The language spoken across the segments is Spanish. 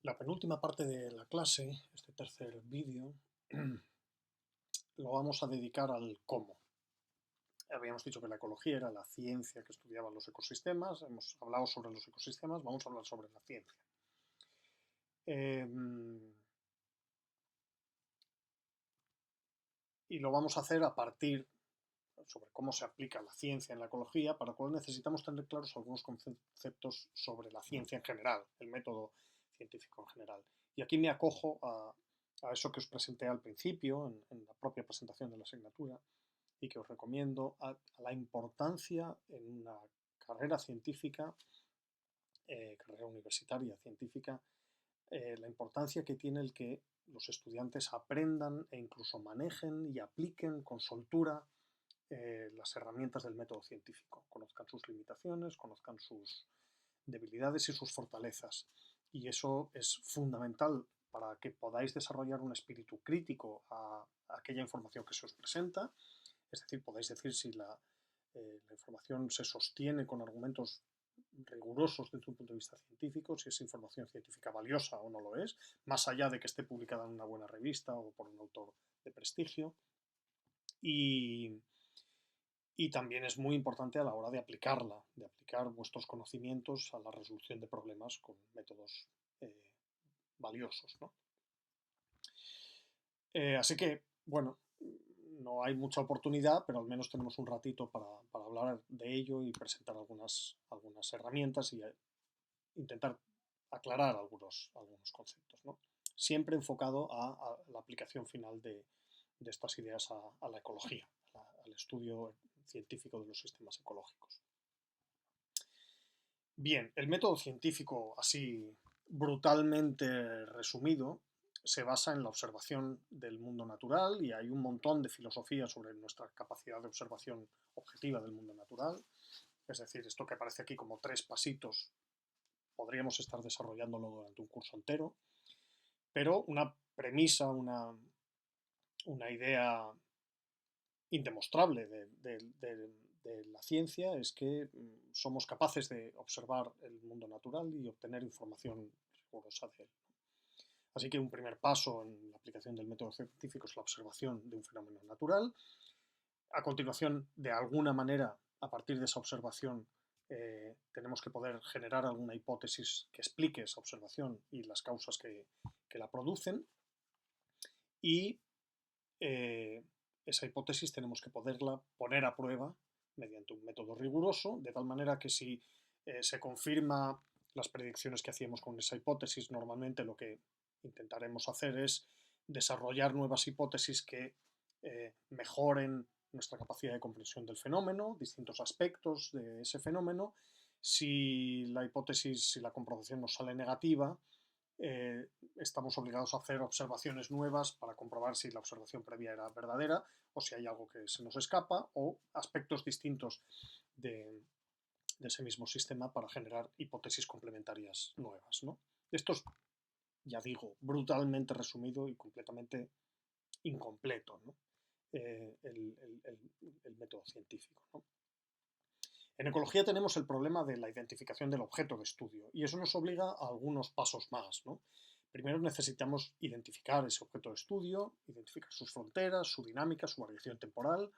La penúltima parte de la clase, este tercer vídeo, lo vamos a dedicar al cómo. Habíamos dicho que la ecología era la ciencia que estudiaba los ecosistemas, hemos hablado sobre los ecosistemas, vamos a hablar sobre la ciencia. Y lo vamos a hacer a partir sobre cómo se aplica la ciencia en la ecología, para lo cual necesitamos tener claros algunos conceptos sobre la ciencia en general, el método científico en general. Y aquí me acojo a eso que os presenté al principio, en la propia presentación de la asignatura, y que os recomiendo, a la importancia en una carrera científica, carrera universitaria científica, la importancia que tiene el que los estudiantes aprendan e incluso manejen y apliquen con soltura las herramientas del método científico, conozcan sus limitaciones, conozcan sus debilidades y sus fortalezas. Y eso es fundamental para que podáis desarrollar un espíritu crítico a aquella información que se os presenta, es decir, podáis decir si la información se sostiene con argumentos rigurosos desde un punto de vista científico, si es información científica valiosa o no lo es, más allá de que esté publicada en una buena revista o por un autor de prestigio. Y también es muy importante a la hora de aplicarla, de aplicar vuestros conocimientos a la resolución de problemas con métodos valiosos, ¿no? Así que, bueno, no hay mucha oportunidad, pero al menos tenemos un ratito para hablar de ello y presentar algunas herramientas y intentar aclarar algunos conceptos, ¿no? Siempre enfocado a la aplicación final de estas ideas a la ecología, al estudio científico de los sistemas ecológicos. Bien, el método científico, así brutalmente resumido, se basa en la observación del mundo natural y hay un montón de filosofías sobre nuestra capacidad de observación objetiva del mundo natural. Es decir, esto que aparece aquí como 3 pasitos, podríamos estar desarrollándolo durante un curso entero, pero una premisa, una idea indemostrable de la ciencia es que somos capaces de observar el mundo natural y obtener información rigurosa de él. Así que un primer paso en la aplicación del método científico es la observación de un fenómeno natural. A continuación, de alguna manera, a partir de esa observación, tenemos que poder generar alguna hipótesis que explique esa observación y las causas que la producen. Y esa hipótesis tenemos que poderla poner a prueba mediante un método riguroso, de tal manera que si se confirma las predicciones que hacíamos con esa hipótesis, normalmente lo que intentaremos hacer es desarrollar nuevas hipótesis que mejoren nuestra capacidad de comprensión del fenómeno, distintos aspectos de ese fenómeno. Si la hipótesis, si la comprobación nos sale negativa, estamos obligados a hacer observaciones nuevas para comprobar si la observación previa era verdadera o si hay algo que se nos escapa o aspectos distintos de ese mismo sistema para generar hipótesis complementarias nuevas, ¿no? Esto es, ya digo, brutalmente resumido y completamente incompleto, ¿no? El método científico, ¿no? En ecología tenemos el problema de la identificación del objeto de estudio y eso nos obliga a algunos pasos más, ¿no? Primero necesitamos identificar ese objeto de estudio, identificar sus fronteras, su dinámica, su variación temporal,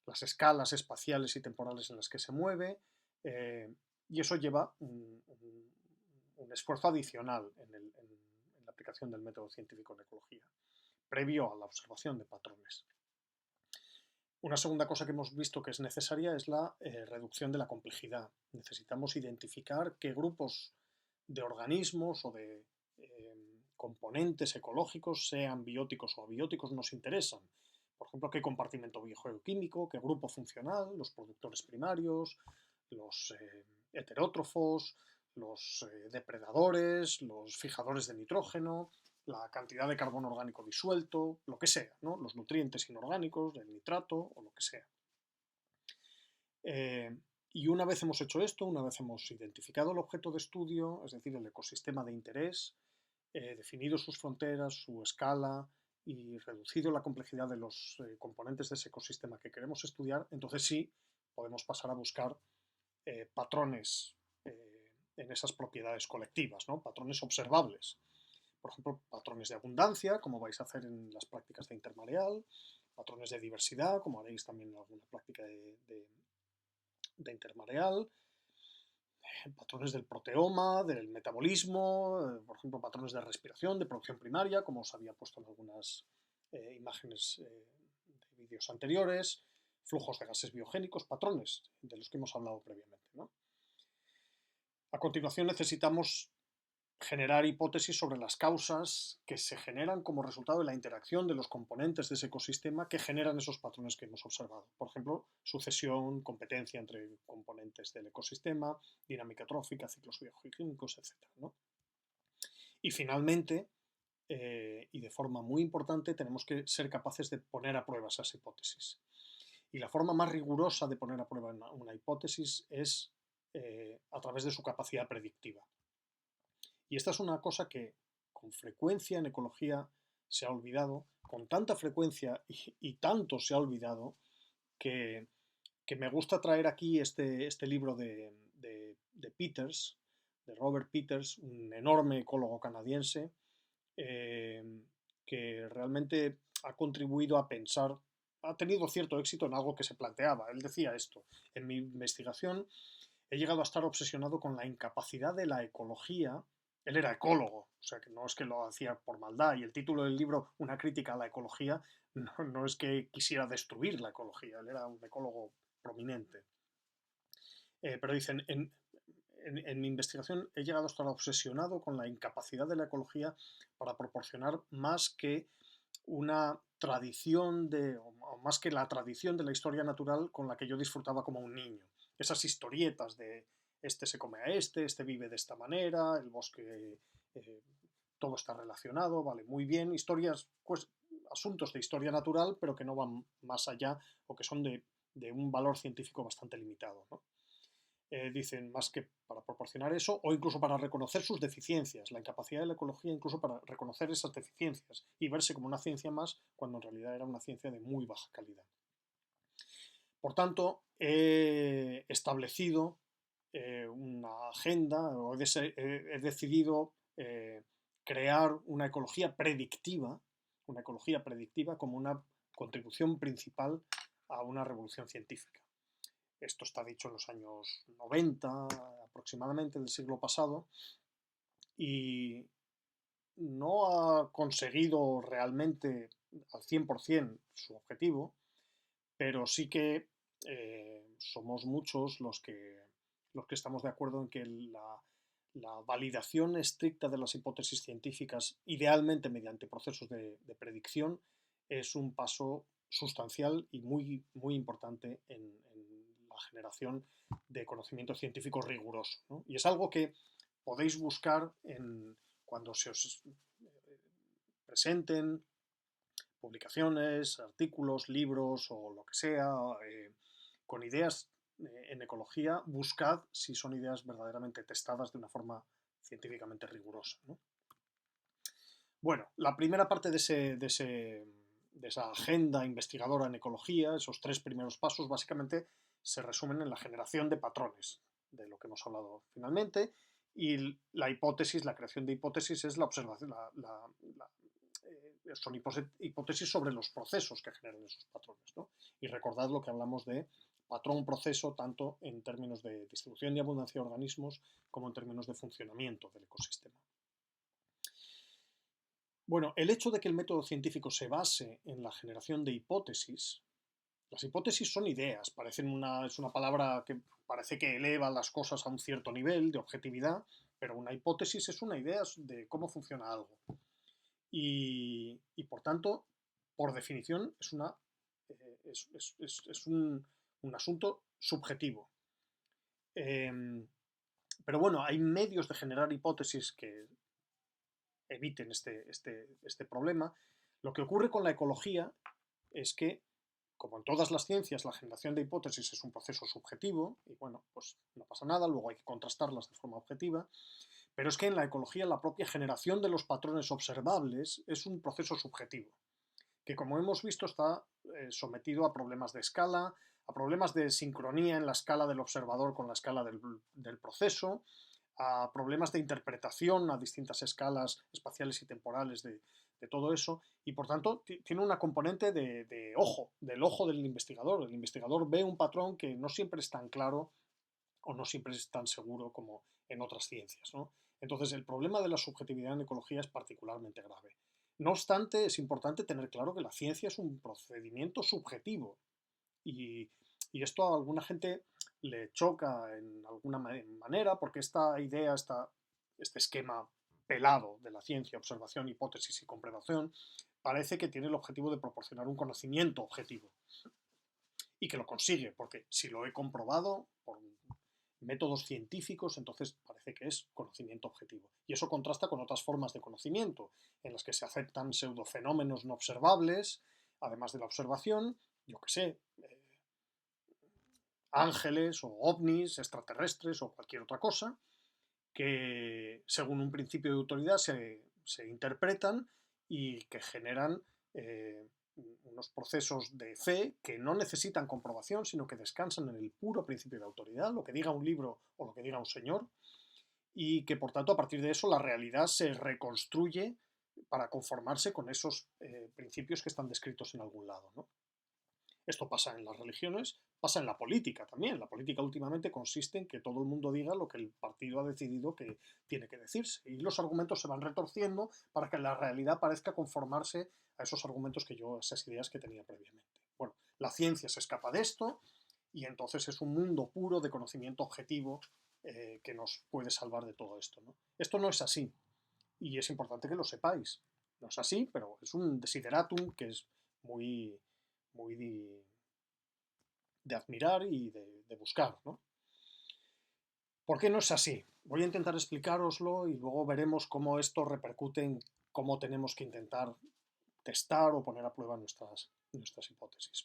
las escalas espaciales y temporales en las que se mueve, y eso lleva un esfuerzo adicional en la aplicación del método científico en ecología, previo a la observación de patrones. Una segunda cosa que hemos visto que es necesaria es la reducción de la complejidad. Necesitamos identificar qué grupos de organismos o de componentes ecológicos, sean bióticos o abióticos, nos interesan. Por ejemplo, qué compartimento biogeoquímico, qué grupo funcional, los productores primarios, los heterótrofos, los depredadores, los fijadores de nitrógeno, la cantidad de carbono orgánico disuelto, lo que sea, ¿no? Los nutrientes inorgánicos, el nitrato o lo que sea. Y una vez hemos hecho esto, una vez hemos identificado el objeto de estudio, es decir, el ecosistema de interés, definido sus fronteras, su escala y reducido la complejidad de los componentes de ese ecosistema que queremos estudiar, entonces sí podemos pasar a buscar patrones en esas propiedades colectivas, ¿no? Patrones observables. por ejemplo, patrones de abundancia, como vais a hacer en las prácticas de intermareal, patrones de diversidad, como haréis también en alguna práctica de intermareal, patrones del proteoma, del metabolismo, por ejemplo, patrones de respiración, de producción primaria, como os había puesto en algunas imágenes de vídeos anteriores, flujos de gases biogénicos, patrones de los que hemos hablado previamente, ¿no? A continuación necesitamos generar hipótesis sobre las causas que se generan como resultado de la interacción de los componentes de ese ecosistema que generan esos patrones que hemos observado. Por ejemplo, sucesión, competencia entre componentes del ecosistema, dinámica trófica, ciclos biogeoquímicos, etc., ¿no? Y finalmente, y de forma muy importante, tenemos que ser capaces de poner a prueba esas hipótesis. Y la forma más rigurosa de poner a prueba una hipótesis es a través de su capacidad predictiva. Y esta es una cosa que con frecuencia en ecología se ha olvidado, con tanta frecuencia y tanto se ha olvidado que me gusta traer aquí este libro de Peters, de Robert Peters, un enorme ecólogo canadiense, que realmente ha contribuido a pensar, ha tenido cierto éxito en algo que se planteaba. Él decía esto: en mi investigación he llegado a estar obsesionado con la incapacidad de la ecología. Él era ecólogo, o sea que no es que lo hacía por maldad, y el título del libro, Una crítica a la ecología, no es que quisiera destruir la ecología, él era un ecólogo prominente. Pero dicen, en mi investigación he llegado a estar obsesionado con la incapacidad de la ecología para proporcionar más que una tradición o más que la tradición de la historia natural con la que yo disfrutaba como un niño. Esas historietas de este se come a este vive de esta manera, el bosque, todo está relacionado, vale, muy bien, historias, pues asuntos de historia natural, pero que no van más allá o que son de un valor científico bastante limitado, ¿no? Dicen, más que para proporcionar eso, o incluso para reconocer sus deficiencias, la incapacidad de la ecología incluso para reconocer esas deficiencias y verse como una ciencia más cuando en realidad era una ciencia de muy baja calidad. Por tanto, he establecido una agenda, o he decidido crear una ecología predictiva como una contribución principal a una revolución científica. Esto está dicho en los años 90 aproximadamente del siglo pasado y no ha conseguido realmente al 100% su objetivo, pero sí que somos muchos los que estamos de acuerdo en que la validación estricta de las hipótesis científicas, idealmente mediante procesos de predicción, es un paso sustancial y muy, muy importante en la generación de conocimiento científico riguroso, ¿no? Y es algo que podéis buscar cuando se os presenten publicaciones, artículos, libros o lo que sea, con ideas en ecología, buscad si son ideas verdaderamente testadas de una forma científicamente rigurosa, ¿no? Bueno, la primera parte de esa agenda investigadora en ecología, esos 3 primeros pasos, básicamente se resumen en la generación de patrones, de lo que hemos hablado finalmente, y la hipótesis, la creación de hipótesis es la observación, son hipótesis sobre los procesos que generan esos patrones, ¿no? Y recordad lo que hablamos de patrón-proceso, tanto en términos de distribución y abundancia de organismos como en términos de funcionamiento del ecosistema. Bueno, el hecho de que el método científico se base en la generación de hipótesis, las hipótesis son ideas, es una palabra que parece que eleva las cosas a un cierto nivel de objetividad, pero una hipótesis es una idea de cómo funciona algo. Y por tanto, por definición, es un asunto subjetivo. Pero bueno, hay medios de generar hipótesis que eviten este problema. Lo que ocurre con la ecología es que, como en todas las ciencias, la generación de hipótesis es un proceso subjetivo, y bueno, pues no pasa nada, luego hay que contrastarlas de forma objetiva, pero es que en la ecología la propia generación de los patrones observables es un proceso subjetivo, que como hemos visto está sometido a problemas de escala, a problemas de sincronía en la escala del observador con la escala del proceso, a problemas de interpretación a distintas escalas espaciales y temporales de todo eso, y por tanto tiene una componente de ojo, del ojo del investigador. El investigador ve un patrón que no siempre es tan claro o no siempre es tan seguro como en otras ciencias, ¿no? Entonces, el problema de la subjetividad en ecología es particularmente grave. No obstante, es importante tener claro que la ciencia es un procedimiento subjetivo y, y esto a alguna gente le choca en alguna manera porque esta idea, este esquema pelado de la ciencia, observación, hipótesis y comprobación, parece que tiene el objetivo de proporcionar un conocimiento objetivo y que lo consigue, porque si lo he comprobado por métodos científicos, entonces parece que es conocimiento objetivo. Y eso contrasta con otras formas de conocimiento, en las que se aceptan pseudofenómenos no observables, además de la observación, yo qué sé, ángeles o ovnis, extraterrestres o cualquier otra cosa, que según un principio de autoridad se interpretan y que generan unos procesos de fe que no necesitan comprobación, sino que descansan en el puro principio de autoridad, lo que diga un libro o lo que diga un señor, y que por tanto a partir de eso la realidad se reconstruye para conformarse con esos principios que están descritos en algún lado, ¿no? Esto pasa en las religiones, pasa en la política también. La política últimamente consiste en que todo el mundo diga lo que el partido ha decidido que tiene que decirse. Y los argumentos se van retorciendo para que la realidad parezca conformarse a esos argumentos que yo, esas ideas que tenía previamente. Bueno, la ciencia se escapa de esto y entonces es un mundo puro de conocimiento objetivo que nos puede salvar de todo esto, ¿no? Esto no es así y es importante que lo sepáis. No es así, pero es un desideratum que es muy, muy de admirar y de buscar, ¿no? ¿Por qué no es así? Voy a intentar explicároslo y luego veremos cómo esto repercute en cómo tenemos que intentar testar o poner a prueba nuestras hipótesis.